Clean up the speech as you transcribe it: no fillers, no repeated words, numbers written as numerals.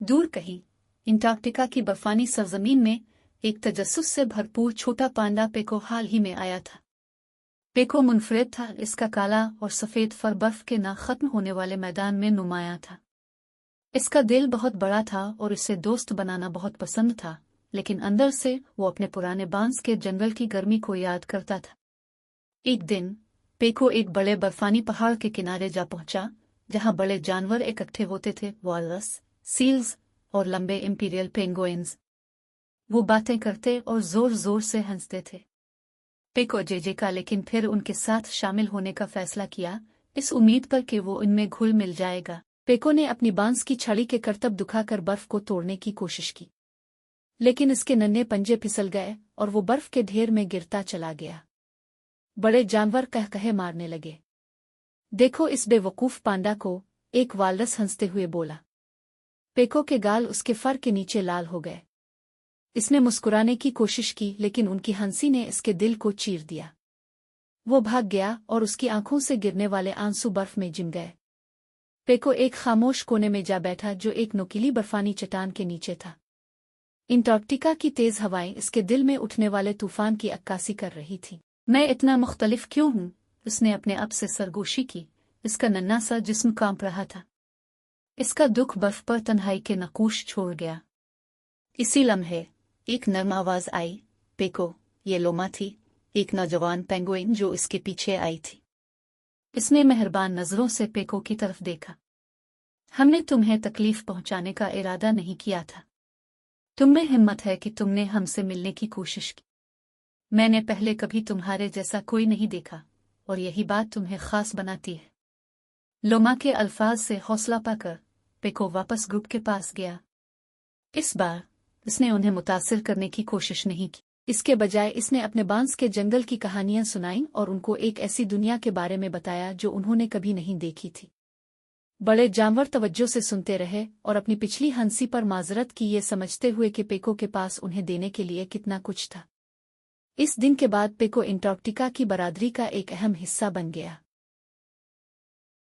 दूर कहीं अंटार्कटिका की बर्फानी सरजमीन में एक तजस्सुस से भरपूर छोटा पांडा पेको हाल ही में आया था। पेको मुनफरिद था, इसका काला और सफ़ेद फर बर्फ के ना खत्म होने वाले मैदान में नुमाया था। इसका दिल बहुत बड़ा था और इसे दोस्त बनाना बहुत पसंद था, लेकिन अंदर से वो अपने पुराने बांस के जंगल की गर्मी को याद करता था। एक दिन पेको एक बड़े बर्फानी पहाड़ के किनारे जा पहुंचा, जहां बड़े जानवर इकट्ठे होते थे, वॉलरस, सील्स और लंबे इंपीरियल पेंगुइन्स। वो बातें करते और जोर जोर से हंसते थे। पेको जेजे का लेकिन फिर उनके साथ शामिल होने का फैसला किया, इस उम्मीद पर कि वो इनमें घुल मिल जाएगा। पेको ने अपनी बांस की छड़ी के करतब दुखाकर बर्फ को तोड़ने की कोशिश की, लेकिन इसके नन्हे पंजे फिसल गए और वो बर्फ के ढेर में गिरता चला गया। बड़े जानवर कहकहे मारने लगे। देखो इस बेवकूफ पांडा को, एक वालरस हंसते हुए बोला। पेको के गाल उसके फर के नीचे लाल हो गए। इसने मुस्कुराने की कोशिश की, लेकिन उनकी हंसी ने इसके दिल को चीर दिया। वो भाग गया और उसकी आंखों से गिरने वाले आंसू बर्फ में जिम गए। पेको एक खामोश कोने में जा बैठा, जो एक नुकीली बर्फानी चट्टान के नीचे था। अंटार्कटिका की तेज हवाएं इसके दिल में उठने वाले तूफान की अक्कासी कर रही थी। मैं इतना मुख्तलिफ क्यों हूँ? उसने अपने आप से सरगोशी की। इसका नन्हा सा जिस्म कांप रहा था। इसका दुख बर्फ पर तन्हाई के नकूश छोड़ गया। इसी लम्हे एक नर्म आवाज आई, पेको। ये लोमा थी, एक नौजवान पेंगुइन जो इसके पीछे आई थी। इसने मेहरबान नजरों से पेको की तरफ देखा। हमने तुम्हें तकलीफ पहुंचाने का इरादा नहीं किया था। तुम में हिम्मत है कि तुमने हमसे मिलने की कोशिश की। मैंने पहले कभी तुम्हारे जैसा कोई नहीं देखा, और यही बात तुम्हें खास बनाती है। लोमा के अल्फाज से हौसला पाकर पेको वापस ग्रुप के पास गया। इस बार इसने उन्हें मुतासिर करने की कोशिश नहीं की। इसके बजाय इसने अपने बांस के जंगल की कहानियां सुनाईं और उनको एक ऐसी दुनिया के बारे में बताया जो उन्होंने कभी नहीं देखी थी। बड़े जानवर तवज्जो से सुनते रहे और अपनी पिछली हंसी पर माजरत की, ये समझते हुए कि पेको के पास उन्हें देने के लिए कितना कुछ था। इस दिन के बाद पेको अंटार्कटिका की बरादरी का एक अहम हिस्सा बन गया।